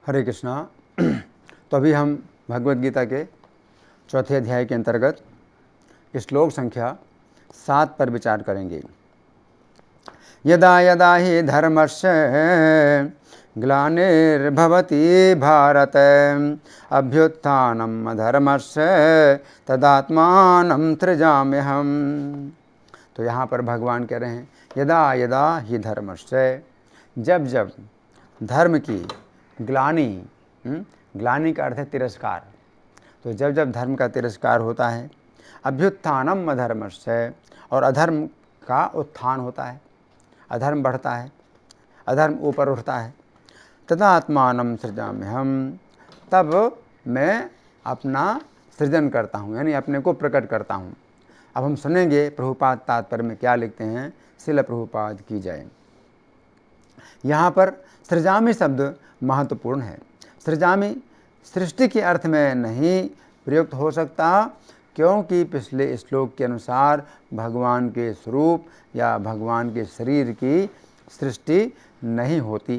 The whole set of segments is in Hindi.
हरे कृष्णा। तो अभी हम भगवद गीता के चौथे अध्याय के अंतर्गत श्लोक संख्या 7 पर विचार करेंगे। यदा यदा हि धर्मस्य ग्लानिर्भवति भारत अभ्युत्थानम् अधर्मस्य तदात्मानं सृजाम्यहम्। तो यहाँ पर भगवान कह रहे हैं यदा यदा हि धर्मस्य, जब जब धर्म की ग्लानि, ग्लानि का अर्थ है तिरस्कार, तो जब जब धर्म का तिरस्कार होता है, अभ्युत्थानम अधर्मस्य, और अधर्म का उत्थान होता है, अधर्म बढ़ता है, अधर्म ऊपर उठता है, तदा आत्मानम सृजाम्यहम्, तब मैं अपना सृजन करता हूँ, यानी अपने को प्रकट करता हूँ। अब हम सुनेंगे प्रभुपाद तात्पर्य में क्या लिखते हैं, श्रील प्रभुपाद की जय। यहाँ पर सृजामि शब्द महत्वपूर्ण है। सृजामि सृष्टि के अर्थ में नहीं प्रयुक्त हो सकता, क्योंकि पिछले श्लोक के अनुसार भगवान के स्वरूप या भगवान के शरीर की सृष्टि नहीं होती,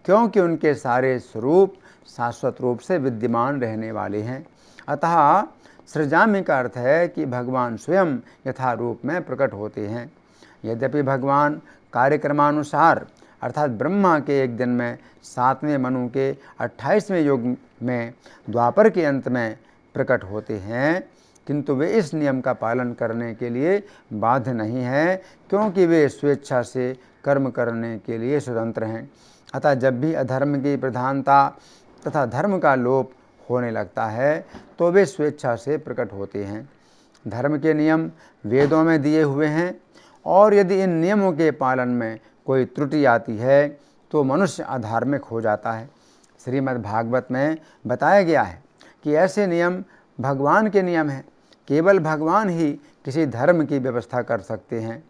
क्योंकि उनके सारे स्वरूप शाश्वत रूप से विद्यमान रहने वाले हैं। अतः सृजामि का अर्थ है कि भगवान स्वयं यथारूप में प्रकट होते हैं। यद्यपि भगवान कार्यक्रमानुसार अर्थात ब्रह्मा के एक दिन में 7वें मनु के 28वें युग में द्वापर के अंत में प्रकट होते हैं, किंतु वे इस नियम का पालन करने के लिए बाध्य नहीं हैं, क्योंकि वे स्वेच्छा से कर्म करने के लिए स्वतंत्र हैं। अतः जब भी अधर्म की प्रधानता तथा धर्म का लोप होने लगता है तो वे स्वेच्छा से प्रकट होते हैं। धर्म के नियम वेदों में दिए हुए हैं, और यदि इन नियमों के पालन में कोई त्रुटि आती है तो मनुष्य अधार्मिक हो जाता है। श्रीमद् भागवत में बताया गया है कि ऐसे नियम भगवान के नियम हैं, केवल भगवान ही किसी धर्म की व्यवस्था कर सकते हैं।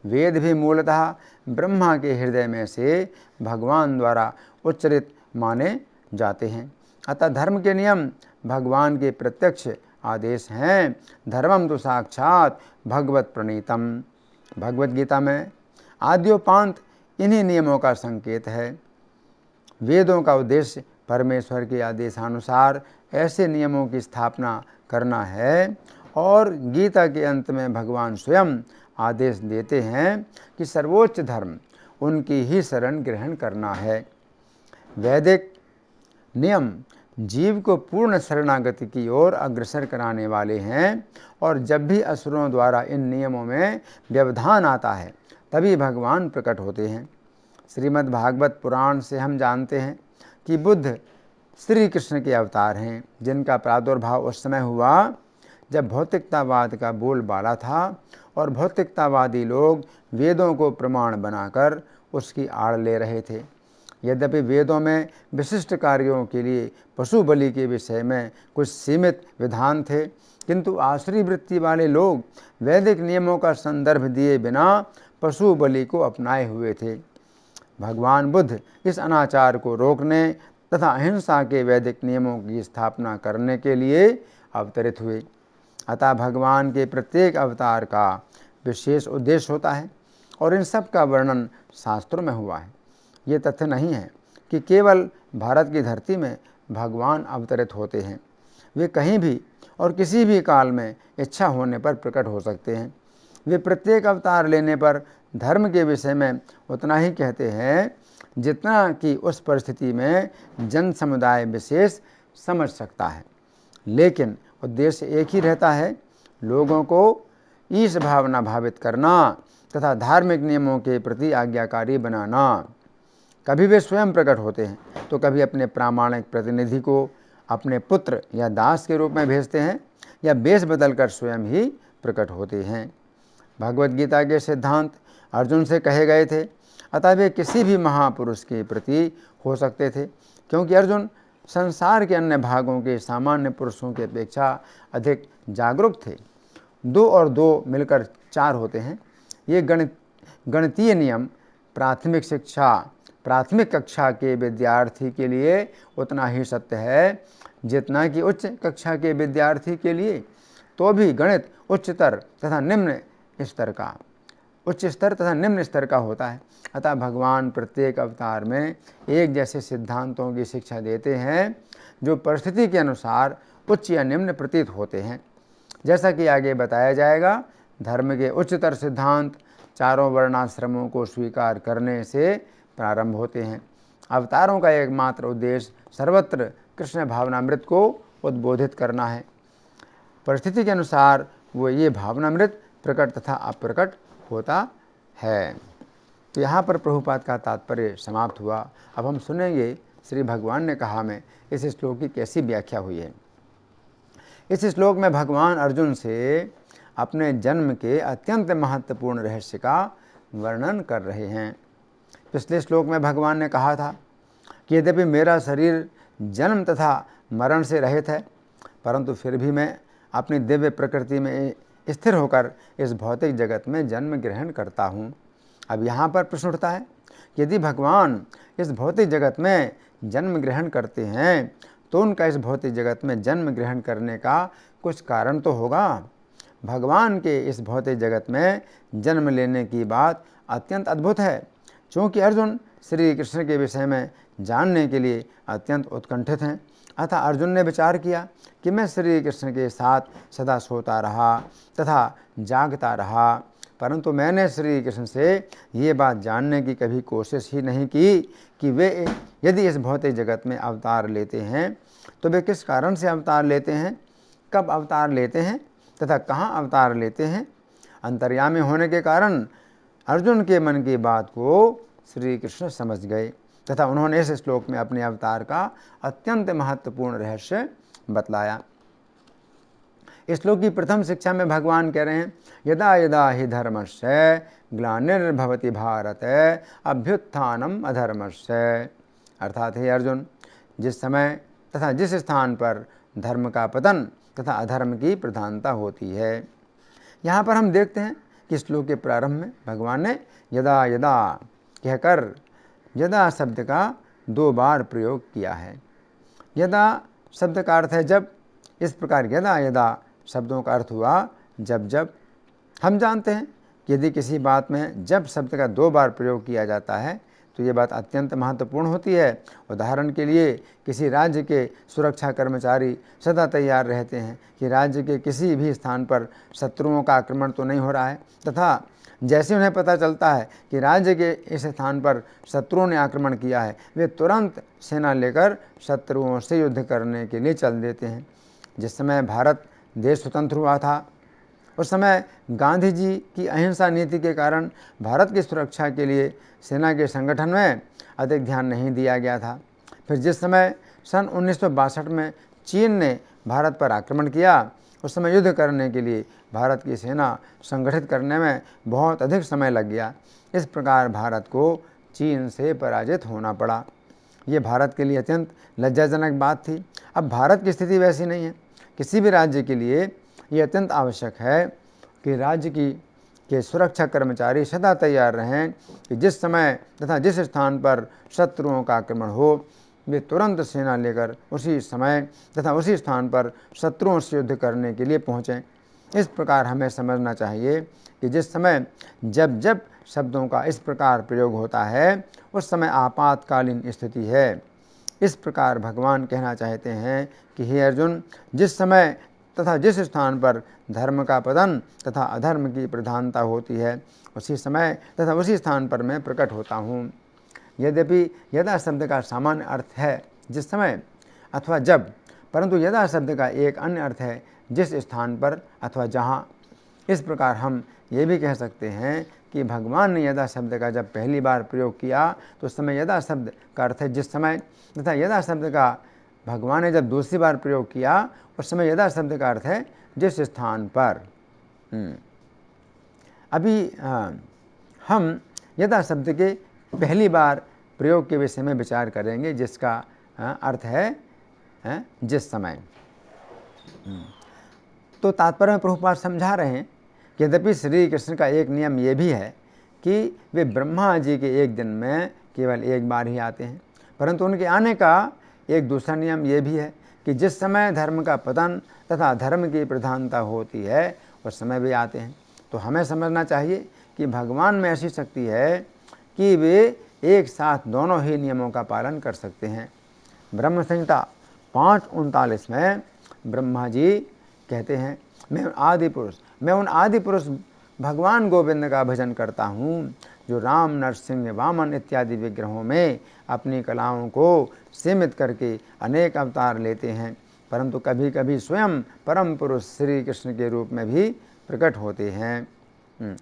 वेद भी मूलतः ब्रह्मा के हृदय में से भगवान द्वारा उच्चरित माने जाते हैं। अतः धर्म के नियम भगवान के प्रत्यक्ष आदेश हैं। धर्मम तो साक्षात भगवत प्रणीतम। भगवद गीता में आद्योपांत इन्हीं नियमों का संकेत है। वेदों का उद्देश्य परमेश्वर के आदेशानुसार ऐसे नियमों की स्थापना करना है, और गीता के अंत में भगवान स्वयं आदेश देते हैं कि सर्वोच्च धर्म उनकी ही शरण ग्रहण करना है। वैदिक नियम जीव को पूर्ण शरणागति की ओर अग्रसर कराने वाले हैं, और जब भी असुरों द्वारा इन नियमों में व्यवधान आता है तभी भगवान प्रकट होते हैं। श्रीमद् भागवत पुराण से हम जानते हैं कि बुद्ध श्री कृष्ण के अवतार हैं, जिनका प्रादुर्भाव उस समय हुआ जब भौतिकतावाद का बोलबाला था, और भौतिकतावादी लोग वेदों को प्रमाण बनाकर उसकी आड़ ले रहे थे। यद्यपि वेदों में विशिष्ट कार्यों के लिए पशु बलि के विषय में कुछ सीमित विधान थे, किंतु आसुरी वृत्ति वाले लोग वैदिक नियमों का संदर्भ दिए बिना पशु बलि को अपनाए हुए थे। भगवान बुद्ध इस अनाचार को रोकने तथा अहिंसा के वैदिक नियमों की स्थापना करने के लिए अवतरित हुए। अतः भगवान के प्रत्येक अवतार का विशेष उद्देश्य होता है, और इन सब का वर्णन शास्त्रों में हुआ है। ये तथ्य नहीं है कि केवल भारत की धरती में भगवान अवतरित होते हैं। वे कहीं भी और किसी भी काल में इच्छा होने पर प्रकट हो सकते हैं। वे प्रत्येक अवतार लेने पर धर्म के विषय में उतना ही कहते हैं जितना कि उस परिस्थिति में जन समुदाय विशेष समझ सकता है, लेकिन उद्देश्य एक ही रहता है, लोगों को ईश भावना भावित करना तथा धार्मिक नियमों के प्रति आज्ञाकारी बनाना। कभी वे स्वयं प्रकट होते हैं तो कभी अपने प्रामाणिक प्रतिनिधि को अपने पुत्र या दास के रूप में भेजते हैं, या वेश बदलकर स्वयं ही प्रकट होते हैं। भगवद गीता के सिद्धांत अर्जुन से कहे गए थे, अतः वे किसी भी महापुरुष के प्रति हो सकते थे, क्योंकि अर्जुन संसार के अन्य भागों के सामान्य पुरुषों की अपेक्षा अधिक जागरूक थे। 2 और 2 मिलकर 4 होते हैं। ये गणितीय नियम प्राथमिक कक्षा के विद्यार्थी के लिए उतना ही सत्य है जितना कि उच्च कक्षा के विद्यार्थी के लिए। तो भी गणित उच्चतर तथा निम्न स्तर का उच्च स्तर तथा निम्न स्तर का होता है। अतः भगवान प्रत्येक अवतार में एक जैसे सिद्धांतों की शिक्षा देते हैं जो परिस्थिति के अनुसार उच्च या निम्न प्रतीत होते हैं। जैसा कि आगे बताया जाएगा, धर्म के उच्चतर सिद्धांत चारों वर्णाश्रमों को स्वीकार करने से प्रारंभ होते हैं। अवतारों का एकमात्र उद्देश्य सर्वत्र कृष्ण भावनामृत को उद्बोधित करना है। परिस्थिति के अनुसार वो ये भावनामृत प्रकट तथा अप्रकट होता है। तो यहाँ पर प्रभुपाद का तात्पर्य समाप्त हुआ। अब हम सुनेंगे श्री भगवान ने कहा में इस श्लोक की कैसी व्याख्या हुई है। इस श्लोक में भगवान अर्जुन से अपने जन्म के अत्यंत महत्वपूर्ण रहस्य का वर्णन कर रहे हैं। पिछले श्लोक में भगवान ने कहा था कि यद्यपि मेरा शरीर जन्म तथा मरण से रहित है, परंतु फिर भी मैं अपनी दिव्य प्रकृति में स्थिर होकर इस भौतिक जगत में जन्म ग्रहण करता हूँ। अब यहाँ पर प्रश्न उठता है कि यदि भगवान इस भौतिक जगत में जन्म ग्रहण करते हैं तो उनका इस भौतिक जगत में जन्म ग्रहण करने का कुछ कारण तो होगा। भगवान के इस भौतिक जगत में जन्म लेने की बात अत्यंत अद्भुत है। चूँकि अर्जुन श्री कृष्ण के विषय में जानने के लिए अत्यंत उत्कंठित हैं, अतः अर्जुन ने विचार किया कि मैं श्री कृष्ण के साथ सदा सोता रहा तथा जागता रहा, परंतु मैंने श्री कृष्ण से ये बात जानने की कभी कोशिश ही नहीं की कि वे यदि इस भौतिक जगत में अवतार लेते हैं तो वे किस कारण से अवतार लेते हैं, कब अवतार लेते हैं तथा कहाँ अवतार लेते हैं। अंतर्यामी होने के कारण अर्जुन के मन की बात को श्री कृष्ण समझ गए तथा उन्होंने इस श्लोक में अपने अवतार का अत्यंत महत्वपूर्ण रहस्य बतलाया। इस श्लोक की प्रथम शिक्षा में भगवान कह रहे हैं, यदा यदा हि धर्मस्य ग्लानिर्भवति भारत अभ्युत्थानम अधर्मस्य। अर्थात हे अर्जुन, जिस समय तथा जिस स्थान पर धर्म का पतन तथा अधर्म की प्रधानता होती है। यहाँ पर हम देखते हैं कि श्लोक के प्रारंभ में भगवान ने यदा यदा कहकर यदा शब्द का 2 बार प्रयोग किया है। यदा शब्द का अर्थ है जब। इस प्रकार यदा यदा शब्दों का अर्थ हुआ जब जब। हम जानते हैं कि यदि किसी बात में जब शब्द का 2 बार प्रयोग किया जाता है तो ये बात अत्यंत महत्वपूर्ण होती है। उदाहरण के लिए किसी राज्य के सुरक्षा कर्मचारी सदा तैयार रहते हैं कि राज्य के किसी भी स्थान पर शत्रुओं का आक्रमण तो नहीं हो रहा है, तथा जैसे उन्हें पता चलता है कि राज्य के इस स्थान पर शत्रुओं ने आक्रमण किया है, वे तुरंत सेना लेकर शत्रुओं से युद्ध करने के लिए चल देते हैं। जिस समय भारत देश स्वतंत्र हुआ था उस समय गांधी जी की अहिंसा नीति के कारण भारत की सुरक्षा के लिए सेना के संगठन में अधिक ध्यान नहीं दिया गया था। फिर जिस समय सन 1962 में चीन ने भारत पर आक्रमण किया, उस समय युद्ध करने के लिए भारत की सेना संगठित करने में बहुत अधिक समय लग गया। इस प्रकार भारत को चीन से पराजित होना पड़ा। ये भारत के लिए अत्यंत लज्जाजनक बात थी। अब भारत की स्थिति वैसी नहीं है। किसी भी राज्य के लिए ये अत्यंत आवश्यक है कि राज्य के सुरक्षा कर्मचारी सदा तैयार रहें कि जिस समय तथा जिस स्थान पर शत्रुओं का आक्रमण हो, वे तुरंत सेना लेकर उसी समय तथा उसी स्थान पर शत्रुओं से युद्ध करने के लिए पहुँचें। इस प्रकार हमें समझना चाहिए कि जिस समय जब जब शब्दों का इस प्रकार प्रयोग होता है उस समय आपातकालीन स्थिति है। इस प्रकार भगवान कहना चाहते हैं कि हे अर्जुन, जिस समय तथा जिस स्थान पर धर्म का पतन तथा अधर्म की प्रधानता होती है उसी समय तथा उसी स्थान पर मैं प्रकट होता हूँ। यद्यपि यदा शब्द का सामान्य अर्थ है जिस समय अथवा जब, परंतु यदा शब्द का एक अन्य अर्थ है जिस स्थान पर अथवा जहाँ। इस प्रकार हम ये भी कह सकते हैं कि भगवान ने यदा शब्द का जब पहली बार प्रयोग किया तो उस समय यदा शब्द का अर्थ है जिस समय, तथा यदा शब्द का भगवान ने जब दूसरी बार प्रयोग किया उस समय यदा शब्द का अर्थ है जिस स्थान पर। अभी हम यदा शब्द के पहली बार प्रयोग के विषय में विचार करेंगे जिसका अर्थ है जिस समय। तो तात्पर्य में प्रभुपाद समझा रहे हैं कि यद्यपि श्री कृष्ण का एक नियम ये भी है कि वे ब्रह्मा जी के एक दिन में केवल एक बार ही आते हैं, परंतु उनके आने का एक दूसरा नियम ये भी है कि जिस समय धर्म का पतन तथा धर्म की प्रधानता होती है उस समय वे आते हैं। तो हमें समझना चाहिए कि भगवान में ऐसी शक्ति है कि वे एक साथ दोनों ही नियमों का पालन कर सकते हैं। ब्रह्म संहिता 5:39 में ब्रह्मा जी कहते हैं, मैं उन आदि पुरुष भगवान गोविंद का भजन करता हूँ, जो राम, नरसिंह, वामन इत्यादि विग्रहों में अपनी कलाओं को सीमित करके अनेक अवतार लेते हैं, परंतु कभी कभी स्वयं परम पुरुष श्री कृष्ण के रूप में भी प्रकट होते हैं।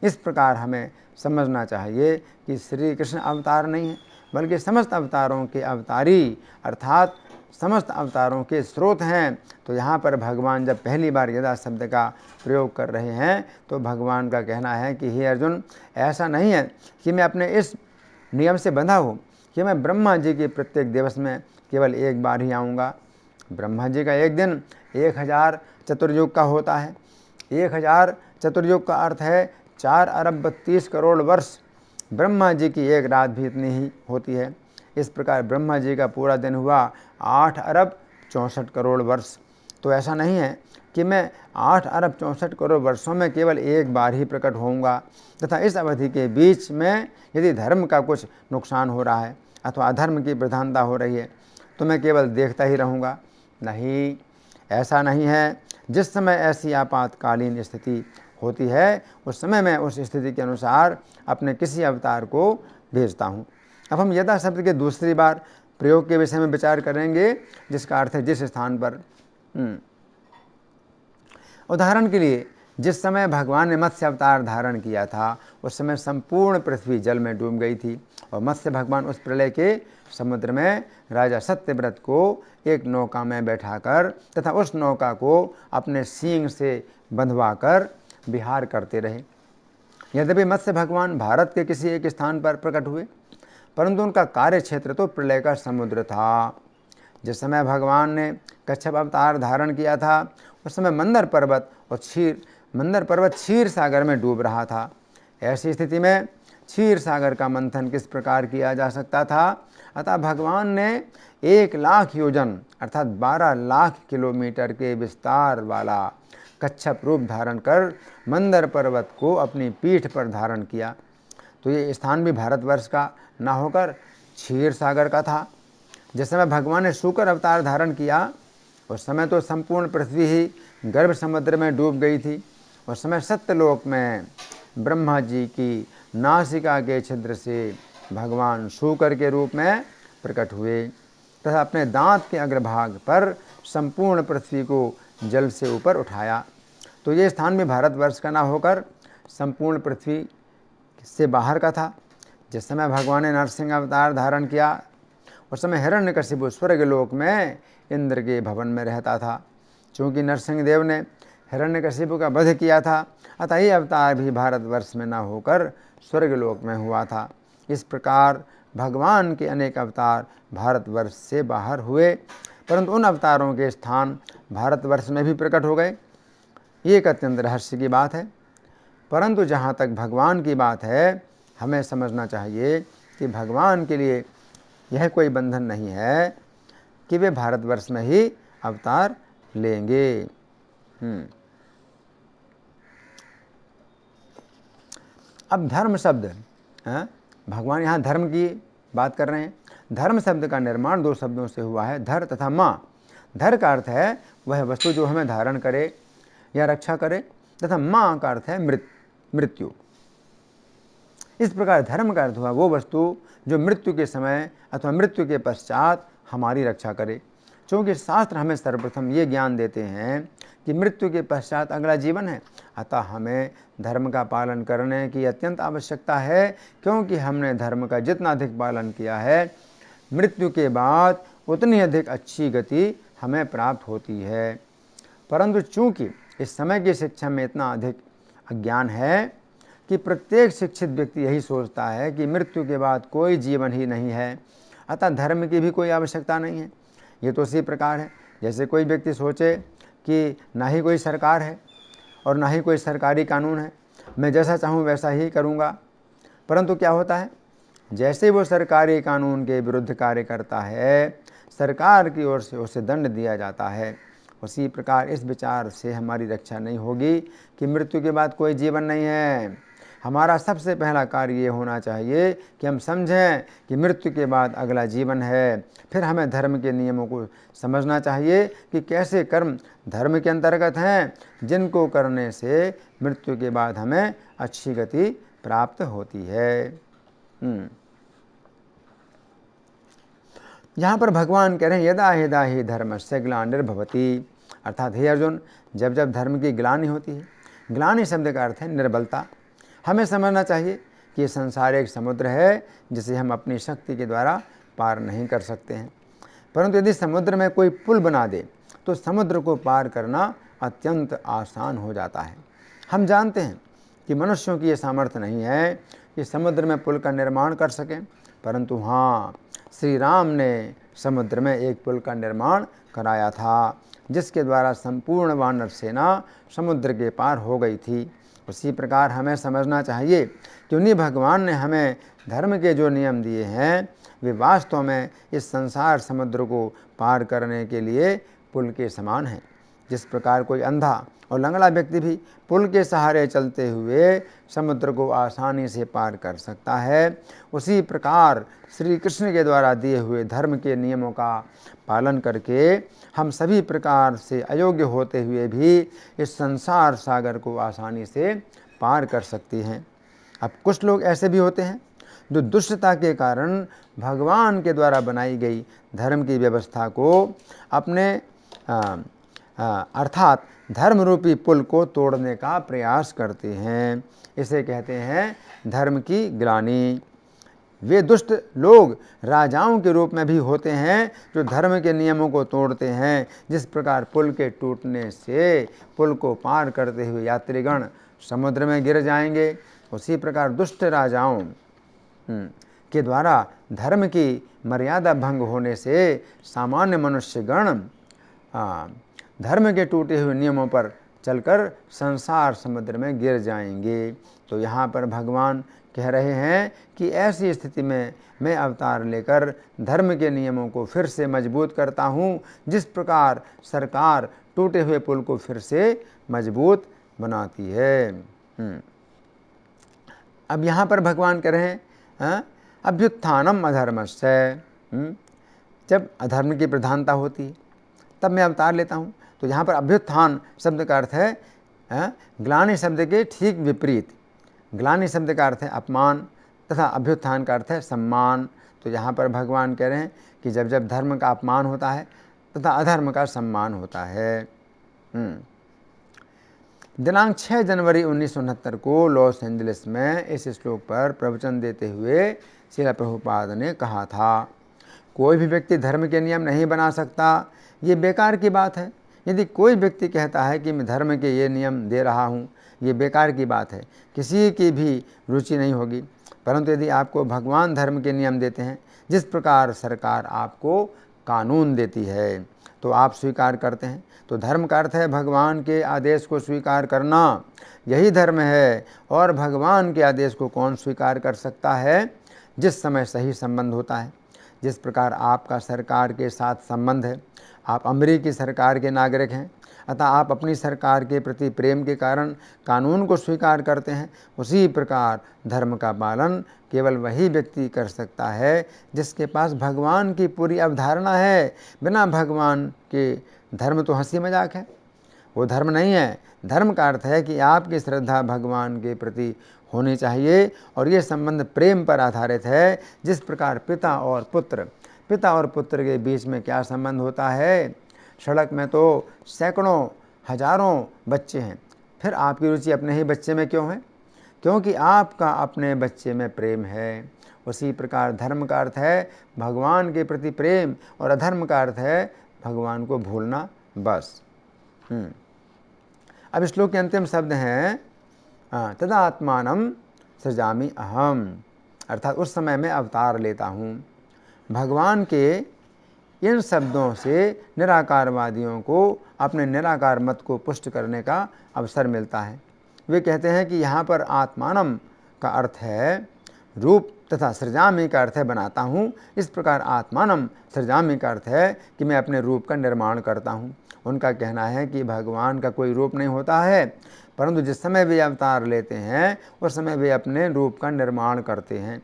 इस प्रकार हमें समझना चाहिए कि श्री कृष्ण अवतार नहीं है, बल्कि समस्त अवतारों के अवतारी अर्थात समस्त अवतारों के स्रोत हैं। तो यहाँ पर भगवान जब पहली बार यदा शब्द का प्रयोग कर रहे हैं तो भगवान का कहना है कि हे अर्जुन, ऐसा नहीं है कि मैं अपने इस नियम से बंधा हूँ कि मैं ब्रह्मा जी के प्रत्येक दिवस में केवल एक बार ही आऊँगा। ब्रह्मा जी का एक दिन 1000 चतुर्युग का होता है। 1000 चतुर्युग का अर्थ है 4 अरब 32 करोड़ वर्ष। ब्रह्मा जी की एक रात भी इतनी ही होती है। इस प्रकार ब्रह्मा जी का पूरा दिन हुआ 8 अरब 64 करोड़ वर्ष। तो ऐसा नहीं है कि मैं 8 अरब 64 करोड़ वर्षों में केवल एक बार ही प्रकट होऊंगा तथा इस अवधि के बीच में यदि धर्म का कुछ नुकसान हो रहा है अथवा अधर्म की प्रधानता हो रही है तो मैं केवल देखता ही रहूँगा। नहीं, ऐसा नहीं है। जिस समय ऐसी आपातकालीन स्थिति होती है उस समय मैं उस स्थिति के अनुसार अपने किसी अवतार को भेजता हूँ। अब हम यदा शब्द के दूसरी बार प्रयोग के विषय में विचार करेंगे, जिसका अर्थ है जिस स्थान पर। उदाहरण के लिए जिस समय भगवान ने मत्स्य अवतार धारण किया था उस समय संपूर्ण पृथ्वी जल में डूब गई थी और मत्स्य भगवान उस प्रलय के समुद्र में राजा सत्यव्रत को एक नौका में बैठाकर तथा उस नौका को अपने सींग से बंधवाकर विहार करते रहे। यद्यपि मत्स्य भगवान भारत के किसी एक स्थान पर प्रकट हुए, परंतु उनका कार्य क्षेत्र तो प्रलय का समुद्र था। जिस समय भगवान ने कच्छप अवतार धारण किया था उस समय मंदर पर्वत क्षीर सागर में डूब रहा था। ऐसी स्थिति में क्षीर सागर का मंथन किस प्रकार किया जा सकता था? अतः भगवान ने 1,00,000 योजन अर्थात 12 लाख किलोमीटर के विस्तार वाला कच्छप रूप धारण कर मंदर पर्वत को अपनी पीठ पर धारण किया। तो ये स्थान भी भारतवर्ष का न होकर क्षीर सागर का था। जिस समय भगवान ने शूकर अवतार धारण किया उस समय तो संपूर्ण पृथ्वी ही गर्भ समुद्र में डूब गई थी। उस समय सत्यलोक में ब्रह्मा जी की नासिका के छिद्र से भगवान शूकर के रूप में प्रकट हुए तथा अपने दांत के अग्रभाग पर संपूर्ण पृथ्वी को जल से ऊपर उठाया। तो ये स्थान भी भारतवर्ष का ना होकर संपूर्ण पृथ्वी से बाहर का था। जिस समय भगवान ने नरसिंह अवतार धारण किया उस समय हिरण्यकशिपु स्वर्गलोक में इंद्र के भवन में रहता था। चूँकि नरसिंह देव ने हिरण्यकशिपु का वध किया था अतः ये अवतार भी भारतवर्ष में न होकर स्वर्गलोक में हुआ था। इस प्रकार भगवान के अनेक अवतार भारतवर्ष से बाहर हुए, परंतु उन अवतारों के स्थान भारतवर्ष में भी प्रकट हो गए। ये एक अत्यंत रहस्य की बात है। परंतु जहाँ तक भगवान की बात है, हमें समझना चाहिए कि भगवान के लिए यह कोई बंधन नहीं है कि वे भारतवर्ष में ही अवतार लेंगे। अब धर्म शब्द, भगवान यहाँ धर्म की बात कर रहे हैं। धर्म शब्द का निर्माण 2 शब्दों से हुआ है, धर तथा माँ। धर का अर्थ है वह वस्तु जो हमें धारण करे या रक्षा करे तथा माँ का अर्थ है मृत्यु। इस प्रकार धर्म का अर्थ हुआ वो वस्तु जो मृत्यु के समय अथवा मृत्यु के पश्चात हमारी रक्षा करे। क्योंकि शास्त्र हमें सर्वप्रथम ये ज्ञान देते हैं कि मृत्यु के पश्चात अगला जीवन है, अतः हमें धर्म का पालन करने की अत्यंत आवश्यकता है। क्योंकि हमने धर्म का जितना अधिक पालन किया है, मृत्यु के बाद उतनी अधिक अच्छी गति हमें प्राप्त होती है। परंतु चूँकि इस समय की शिक्षा में इतना अधिक अज्ञान है कि प्रत्येक शिक्षित व्यक्ति यही सोचता है कि मृत्यु के बाद कोई जीवन ही नहीं है, अतः धर्म की भी कोई आवश्यकता नहीं है। ये तो उसी प्रकार है जैसे कोई व्यक्ति सोचे कि ना ही कोई सरकार है और ना ही कोई सरकारी कानून है, मैं जैसा चाहूँ वैसा ही करूँगा। परंतु क्या होता है, जैसे वो सरकारी कानून के विरुद्ध कार्य करता है, सरकार की ओर से उसे दंड दिया जाता है। उसी प्रकार इस विचार से हमारी रक्षा नहीं होगी कि मृत्यु के बाद कोई जीवन नहीं है। हमारा सबसे पहला कार्य ये होना चाहिए कि हम समझें कि मृत्यु के बाद अगला जीवन है। फिर हमें धर्म के नियमों को समझना चाहिए कि कैसे कर्म धर्म के अंतर्गत हैं, जिनको करने से मृत्यु के बाद हमें अच्छी गति प्राप्त होती है। यहाँ पर भगवान कह रहे हैं यदा यदा ही धर्मस्य ग्लानिर्भवति, अर्थात हे अर्जुन, जब जब धर्म की ग्लानि होती है, ग्लानि शब्द का अर्थ है निर्बलता। हमें समझना चाहिए कि ये संसार एक समुद्र है जिसे हम अपनी शक्ति के द्वारा पार नहीं कर सकते हैं, परंतु यदि समुद्र में कोई पुल बना दे तो समुद्र को पार करना अत्यंत आसान हो जाता है। हम जानते हैं कि मनुष्यों की ये सामर्थ्य नहीं है कि समुद्र में पुल का निर्माण कर सकें, परंतु हाँ, श्री राम ने समुद्र में एक पुल का निर्माण कराया था, जिसके द्वारा संपूर्ण वानर सेना समुद्र के पार हो गई थी। उसी प्रकार हमें समझना चाहिए कि उन्हीं भगवान ने हमें धर्म के जो नियम दिए हैं वे वास्तव में इस संसार समुद्र को पार करने के लिए पुल के समान हैं। जिस प्रकार कोई अंधा और लंगड़ा व्यक्ति भी पुल के सहारे चलते हुए समुद्र को आसानी से पार कर सकता है, उसी प्रकार श्री कृष्ण के द्वारा दिए हुए धर्म के नियमों का पालन करके हम सभी प्रकार से अयोग्य होते हुए भी इस संसार सागर को आसानी से पार कर सकती हैं। अब कुछ लोग ऐसे भी होते हैं जो दुष्टता के कारण भगवान के द्वारा बनाई गई धर्म की व्यवस्था को अपने अर्थात धर्म रूपी पुल को तोड़ने का प्रयास करते हैं। इसे कहते हैं धर्म की ग्लानि। वे दुष्ट लोग राजाओं के रूप में भी होते हैं जो धर्म के नियमों को तोड़ते हैं। जिस प्रकार पुल के टूटने से पुल को पार करते हुए यात्रीगण समुद्र में गिर जाएंगे, उसी प्रकार दुष्ट राजाओं के द्वारा धर्म की मर्यादा भंग होने से सामान्य मनुष्यगण धर्म के टूटे हुए नियमों पर चलकर संसार समुद्र में गिर जाएंगे। तो यहाँ पर भगवान कह रहे हैं कि ऐसी स्थिति में मैं अवतार लेकर धर्म के नियमों को फिर से मजबूत करता हूँ, जिस प्रकार सरकार टूटे हुए पुल को फिर से मजबूत बनाती है। अब यहाँ पर भगवान कह रहे हैं अभ्युत्थानम अधर्मस्य। जब अधर्म की प्रधानता होती है तब मैं अवतार लेता हूँ। तो यहाँ पर अभ्युत्थान शब्द का अर्थ है ग्लानि शब्द के ठीक विपरीत। ग्लानि शब्द का अर्थ है अपमान तथा अभ्युत्थान का अर्थ है सम्मान। तो यहाँ पर भगवान कह रहे हैं कि जब जब धर्म का अपमान होता है तथा अधर्म का सम्मान होता है। दिनांक 6 जनवरी 1969 को लॉस एंजलिस में इस श्लोक पर प्रवचन देते हुए श्रील प्रभुपाद ने कहा था, कोई भी व्यक्ति धर्म के नियम नहीं बना सकता, ये बेकार की बात है। यदि कोई व्यक्ति कहता है कि मैं धर्म के ये नियम दे रहा हूँ, ये बेकार की बात है, किसी की भी रुचि नहीं होगी। परंतु यदि आपको भगवान धर्म के नियम देते हैं, जिस प्रकार सरकार आपको कानून देती है, तो आप स्वीकार करते हैं। तो धर्म का अर्थ है भगवान के आदेश को स्वीकार करना, यही धर्म है। और भगवान के आदेश को कौन स्वीकार कर सकता है? जिस समय सही संबंध होता है। जिस प्रकार आपका सरकार के साथ संबंध है, आप अमेरिकी सरकार के नागरिक हैं, अतः आप अपनी सरकार के प्रति प्रेम के कारण कानून को स्वीकार करते हैं। उसी प्रकार धर्म का पालन केवल वही व्यक्ति कर सकता है जिसके पास भगवान की पूरी अवधारणा है। बिना भगवान के धर्म तो हंसी मजाक है, वो धर्म नहीं है। धर्म का अर्थ है कि आपकी श्रद्धा भगवान के प्रति होनी चाहिए और ये संबंध प्रेम पर आधारित है। जिस प्रकार पिता और पुत्र के बीच में क्या संबंध होता है? सड़क में तो सैकड़ों हजारों बच्चे हैं, फिर आपकी रुचि अपने ही बच्चे में क्यों है? क्योंकि आपका अपने बच्चे में प्रेम है। उसी प्रकार धर्म का अर्थ है भगवान के प्रति प्रेम और अधर्म का अर्थ है भगवान को भूलना, बस। अब श्लोक के अंतिम शब्द हैं तदात्मानं सृजामि अहम, अर्थात उस समय मैं अवतार लेता हूँ। भगवान के इन शब्दों से निराकारवादियों को अपने निराकार मत को पुष्ट करने का अवसर मिलता है। वे कहते हैं कि यहाँ पर आत्मानम का अर्थ है रूप तथा सृजामि का अर्थ है बनाता हूँ। इस प्रकार आत्मानम सृजामि का अर्थ है कि मैं अपने रूप का निर्माण करता हूँ। उनका कहना है कि भगवान का कोई रूप नहीं होता है, परंतु जिस समय वे अवतार लेते हैं उस समय वे अपने रूप का निर्माण करते हैं।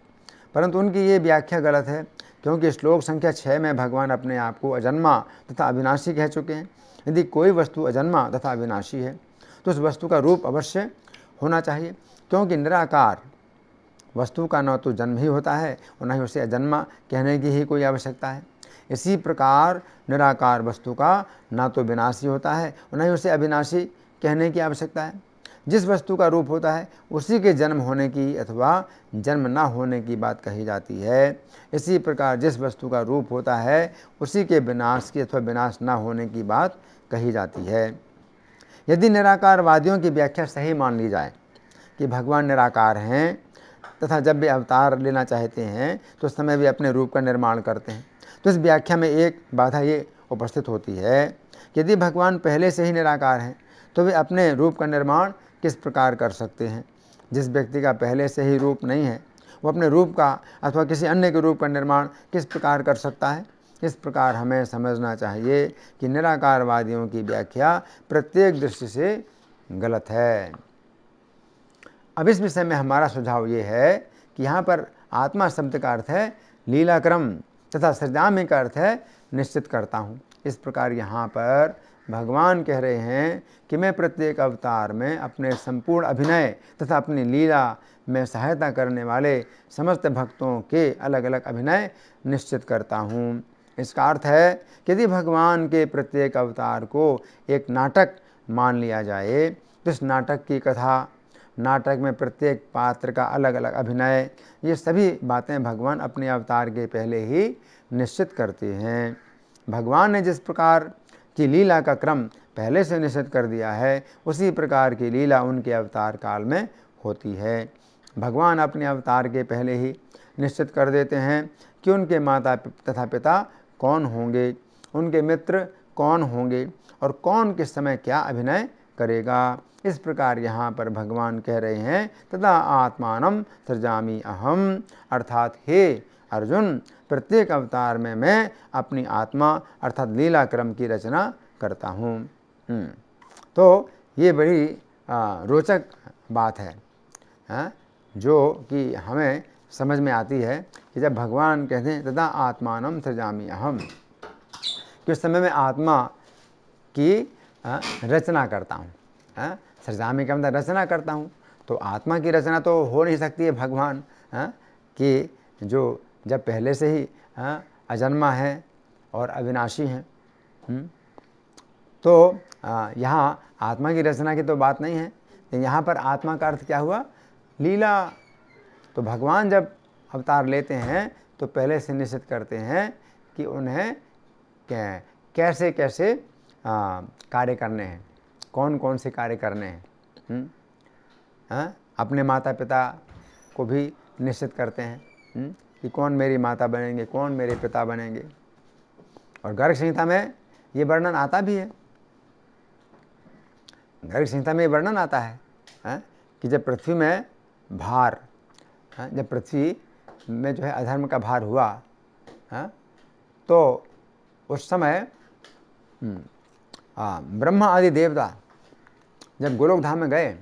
परंतु उनकी ये व्याख्या गलत है, क्योंकि श्लोक संख्या 6 में भगवान अपने आप को अजन्मा तथा अविनाशी कह चुके हैं। यदि कोई वस्तु अजन्मा तथा अविनाशी है तो उस वस्तु का रूप अवश्य होना चाहिए, क्योंकि निराकार वस्तु का न तो जन्म ही होता है और न ही उसे अजन्मा कहने की ही कोई आवश्यकता है। इसी प्रकार निराकार वस्तु का न तो विनाशी होता है और न ही उसे अविनाशी कहने की आवश्यकता है। जिस वस्तु का रूप होता है उसी के जन्म होने की अथवा जन्म न होने की बात कही जाती है। इसी प्रकार जिस वस्तु का रूप होता है उसी के विनाश की अथवा विनाश न होने की बात कही जाती है। यदि निराकारवादियों की व्याख्या सही मान ली जाए कि भगवान निराकार हैं तथा जब वे अवतार लेना चाहते हैं तो उस समय वे अपने रूप का निर्माण करते हैं, तो इस व्याख्या में एक बाधा ये उपस्थित होती है कि यदि भगवान पहले से ही निराकार हैं तो वे अपने रूप का निर्माण किस प्रकार कर सकते हैं। जिस व्यक्ति का पहले से ही रूप नहीं है वो अपने रूप का अथवा किसी अन्य के रूप का निर्माण किस प्रकार कर सकता है। इस प्रकार हमें समझना चाहिए कि निराकारवादियों की व्याख्या प्रत्येक दृष्टि से गलत है। अब इस विषय में हमारा सुझाव ये है कि यहाँ पर आत्मा शब्द का अर्थ है लीलाक्रम तथा सृजामि का अर्थ है निश्चित करता हूँ। इस प्रकार यहाँ पर भगवान कह रहे हैं कि मैं प्रत्येक अवतार में अपने संपूर्ण अभिनय तथा अपनी लीला में सहायता करने वाले समस्त भक्तों के अलग अलग अभिनय निश्चित करता हूँ। इसका अर्थ है कि यदि भगवान के प्रत्येक अवतार को एक नाटक मान लिया जाए तो इस नाटक की कथा, नाटक में प्रत्येक पात्र का अलग अलग अभिनय, ये सभी बातें भगवान अपने अवतार के पहले ही निश्चित करते हैं। भगवान ने जिस प्रकार की लीला का क्रम पहले से निश्चित कर दिया है उसी प्रकार की लीला उनके अवतार काल में होती है। भगवान अपने अवतार के पहले ही निश्चित कर देते हैं कि उनके माता तथा पिता कौन होंगे, उनके मित्र कौन होंगे और कौन किस समय क्या अभिनय करेगा। इस प्रकार यहाँ पर भगवान कह रहे हैं तथा आत्मानम सृजामि अहम, अर्थात हे अर्जुन प्रत्येक अवतार में मैं अपनी आत्मा अर्थात लीला क्रम की रचना करता हूँ। तो ये बड़ी रोचक बात है, जो कि हमें समझ में आती है कि जब भगवान कहते हैं तथा आत्मानम सृजामि अहम, कि उस समय में आत्मा की रचना करता हूँ। सृजामि का मतलब रचना करता हूँ, तो आत्मा की रचना तो हो नहीं सकती है भगवान कि जो जब पहले से ही अजन्मा है और अविनाशी हैं। तो यहाँ आत्मा की रचना की तो बात नहीं है। तो यहाँ पर आत्मा का अर्थ क्या हुआ? लीला। तो भगवान जब अवतार लेते हैं तो पहले से निश्चित करते हैं कि उन्हें कैसे कैसे कार्य करने हैं, कौन कौन से कार्य करने हैं। अपने माता पिता को भी निश्चित करते हैं कि कौन मेरी माता बनेंगे, कौन मेरे पिता बनेंगे। और गर्ग संहिता में ये वर्णन आता भी है। गर्ग संहिता में ये वर्णन आता है कि जब पृथ्वी में भार, जब पृथ्वी में जो है अधर्म का भार हुआ तो उस समय ब्रह्मा आदि देवता जब गोलोक धाम में गए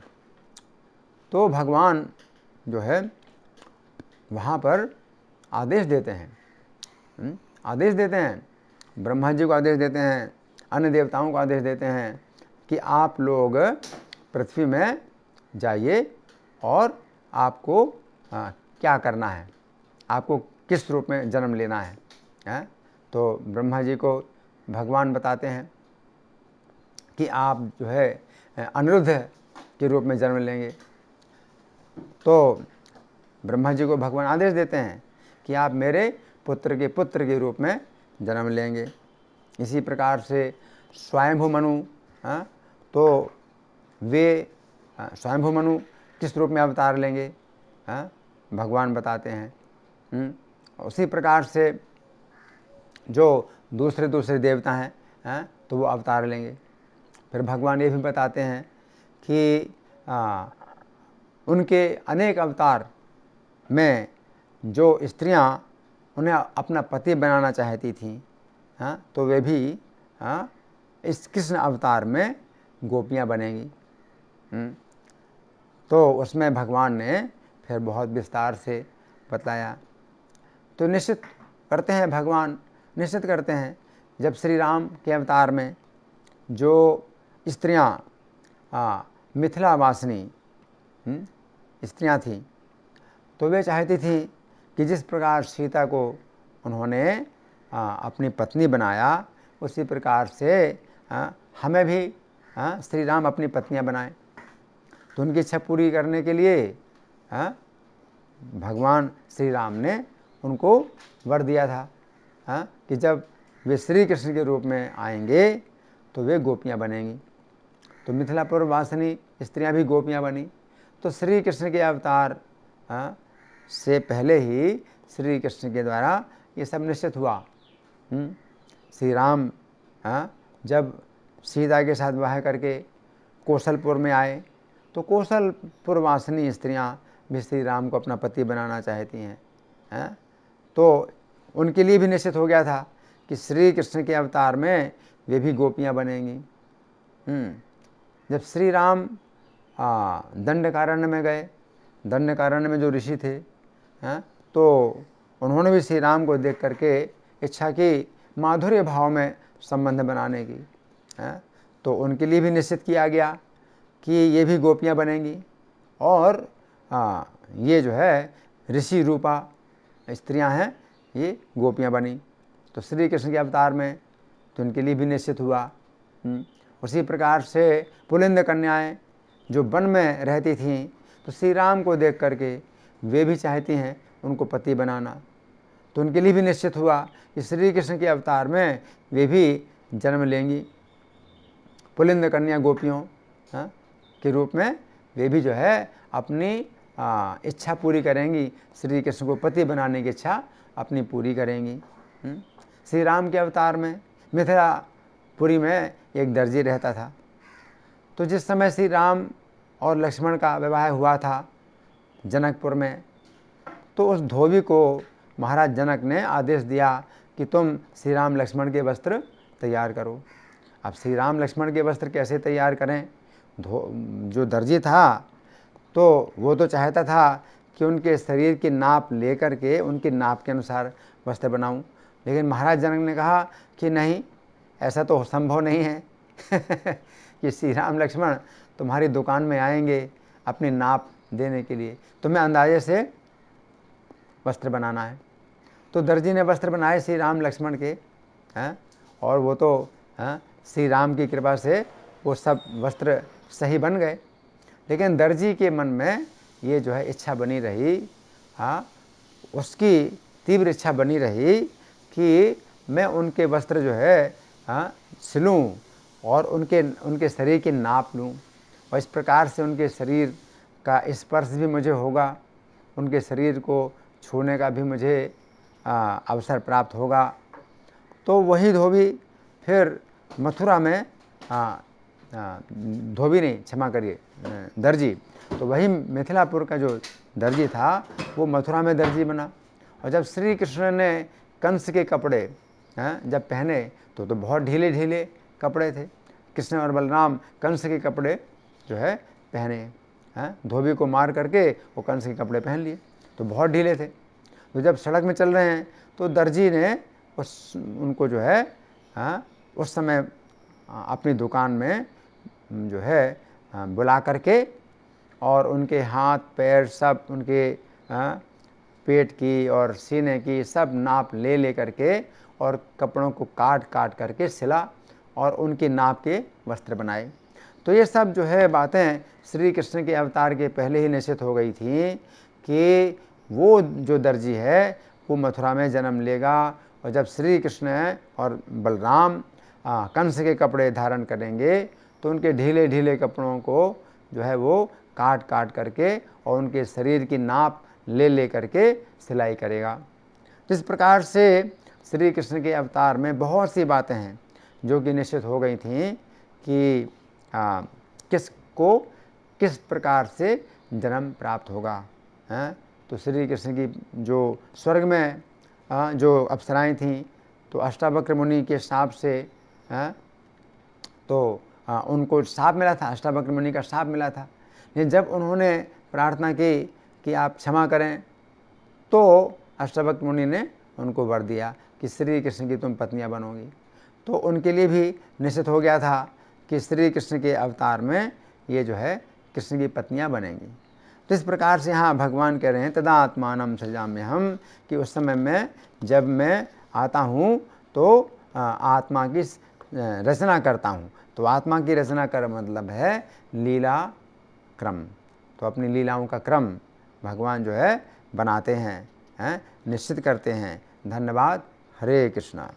तो भगवान जो है वहाँ पर आदेश देते हैं, ब्रह्मा जी को आदेश देते हैं, अन्य देवताओं को आदेश देते हैं कि आप लोग पृथ्वी में जाइए और आपको क्या करना है, आपको किस रूप में जन्म लेना है। तो ब्रह्मा जी को भगवान बताते हैं कि आप जो है अनिरुद्ध के रूप में जन्म लेंगे। तो ब्रह्मा जी को भगवान आदेश देते हैं कि आप मेरे पुत्र के रूप में जन्म लेंगे। इसी प्रकार से स्वयंभू मनु, तो वे स्वयंभू मनु किस रूप में अवतार लेंगे भगवान बताते हैं। उसी प्रकार से जो दूसरे देवता हैं तो वो अवतार लेंगे। फिर भगवान ये भी बताते हैं कि उनके अनेक अवतार में जो स्त्रियां उन्हें अपना पति बनाना चाहती थीं, हाँ, तो वे भी इस कृष्ण अवतार में गोपियां बनेंगी। तो उसमें भगवान ने फिर बहुत विस्तार से बताया। तो निश्चित करते हैं, भगवान निश्चित करते हैं, जब श्री राम के अवतार में जो स्त्रियां मिथिला वासिनी स्त्रियां थीं, तो वे चाहती थीं कि जिस प्रकार सीता को उन्होंने अपनी पत्नी बनाया, उसी प्रकार से हमें भी श्री राम अपनी पत्नियां बनाएं। तो उनकी इच्छा पूरी करने के लिए भगवान श्री राम ने उनको वर दिया था कि जब वे श्री कृष्ण के रूप में आएंगे तो वे गोपियां बनेंगी। तो मिथिलापुर वासिनी स्त्रियां भी गोपियां बनी। तो श्री कृष्ण के अवतार से पहले ही श्री कृष्ण के द्वारा ये सब निश्चित हुआ। श्री राम जब सीता के साथ विवाह करके कौशलपुर में आए, तो कौशलपुर वासिनी स्त्रियां भी श्री राम को अपना पति बनाना चाहती हैं। तो उनके लिए भी निश्चित हो गया था कि श्री कृष्ण के अवतार में वे भी गोपियां बनेंगी। जब श्री राम दंडकारण्य में गए, दंडकारण्य में जो ऋषि थे, तो उन्होंने भी श्री राम को देख करके इच्छा की माधुर्य भाव में संबंध बनाने की। तो उनके लिए भी निश्चित किया गया कि ये भी गोपियां बनेंगी। और ये जो है ऋषि रूपा स्त्रियां हैं, ये गोपियां बनी। तो श्री कृष्ण के अवतार में तो उनके लिए भी निश्चित हुआ। उसी प्रकार से पुलिंद कन्याएं जो वन में रहती थीं, तो श्री राम को देख करके वे भी चाहती हैं उनको पति बनाना। तो उनके लिए भी निश्चित हुआ कि श्री कृष्ण के अवतार में वे भी जन्म लेंगी, पुलिंद कन्या गोपियों के रूप में वे भी जो है अपनी इच्छा पूरी करेंगी, श्री कृष्ण को पति बनाने की इच्छा अपनी पूरी करेंगी। श्री राम के अवतार में मिथिलापुरी में एक दर्जी रहता था। तो जिस समय श्री राम और लक्ष्मण का विवाह हुआ था जनकपुर में, तो उस धोबी को महाराज जनक ने आदेश दिया कि तुम श्री राम लक्ष्मण के वस्त्र तैयार करो। अब श्री राम लक्ष्मण के वस्त्र कैसे तैयार करें? जो दर्जी था तो वो तो चाहता था कि उनके शरीर की नाप लेकर के उनकी नाप के अनुसार वस्त्र बनाऊं, लेकिन महाराज जनक ने कहा कि नहीं, ऐसा तो संभव नहीं है कि श्री राम लक्ष्मण तुम्हारी दुकान में आएंगे अपनी नाप देने के लिए, तुम्हें अंदाजे से वस्त्र बनाना है। तो दर्जी ने वस्त्र बनाए श्री राम लक्ष्मण के, और वो तो श्री राम की कृपा से वो सब वस्त्र सही बन गए। लेकिन दर्जी के मन में ये जो है इच्छा बनी रही, उसकी तीव्र इच्छा बनी रही कि मैं उनके वस्त्र जो है सिलूं और उनके शरीर की नाप लूं, और इस प्रकार से उनके शरीर का स्पर्श भी मुझे होगा, उनके शरीर को छूने का भी मुझे अवसर प्राप्त होगा। तो वही धोबी फिर मथुरा में धोबी नहीं, क्षमा करिए, दर्जी, तो वही मिथिलापुर का जो दर्जी था वो मथुरा में दर्जी बना। और जब श्री कृष्ण ने कंस के कपड़े जब पहने तो बहुत ढीले ढीले कपड़े थे। कृष्ण और बलराम कंस के कपड़े जो है पहने, धोबी को मार करके वो कंस के कपड़े पहन लिए, तो बहुत ढीले थे। तो जब सड़क में चल रहे हैं तो दर्जी ने उनको जो है उस समय अपनी दुकान में जो है बुला करके और उनके हाथ पैर सब, उनके पेट की और सीने की सब नाप ले करके और कपड़ों को काट काट करके सिला और उनकी नाप के वस्त्र बनाए। तो ये सब जो है बातें श्री कृष्ण के अवतार के पहले ही निश्चित हो गई थी कि वो जो दर्जी है वो मथुरा में जन्म लेगा, और जब श्री कृष्ण और बलराम कंस के कपड़े धारण करेंगे तो उनके ढीले ढीले कपड़ों को जो है वो काट काट करके और उनके शरीर की नाप ले करके सिलाई करेगा। जिस प्रकार से श्री कृष्ण के अवतार में बहुत सी बातें हैं जो कि निश्चित हो गई थीं कि किसको किस प्रकार से जन्म प्राप्त होगा। तो श्री कृष्ण की जो स्वर्ग में जो अप्सराएं थीं, तो अष्टावक्र मुनि के शाप से तो उनको शाप मिला था, अष्टावक्र मुनि का शाप मिला था। लेकिन जब उन्होंने प्रार्थना की कि आप क्षमा करें, तो अष्टावक्र मुनि ने उनको वर दिया कि श्री कृष्ण की तुम पत्नियां बनोगी। तो उनके लिए भी निश्चित हो गया था कि श्री कृष्ण के अवतार में ये जो है कृष्ण की पत्नियां बनेंगी। तो इस प्रकार से यहाँ भगवान कह रहे हैं तदा आत्मानं सृजाम्यहम्, कि उस समय में जब मैं आता हूँ तो आत्मा की रचना करता हूँ। तो आत्मा की रचना कर मतलब है लीला क्रम। तो अपनी लीलाओं का क्रम भगवान जो है बनाते हैं, निश्चित करते हैं। धन्यवाद। हरे कृष्णा।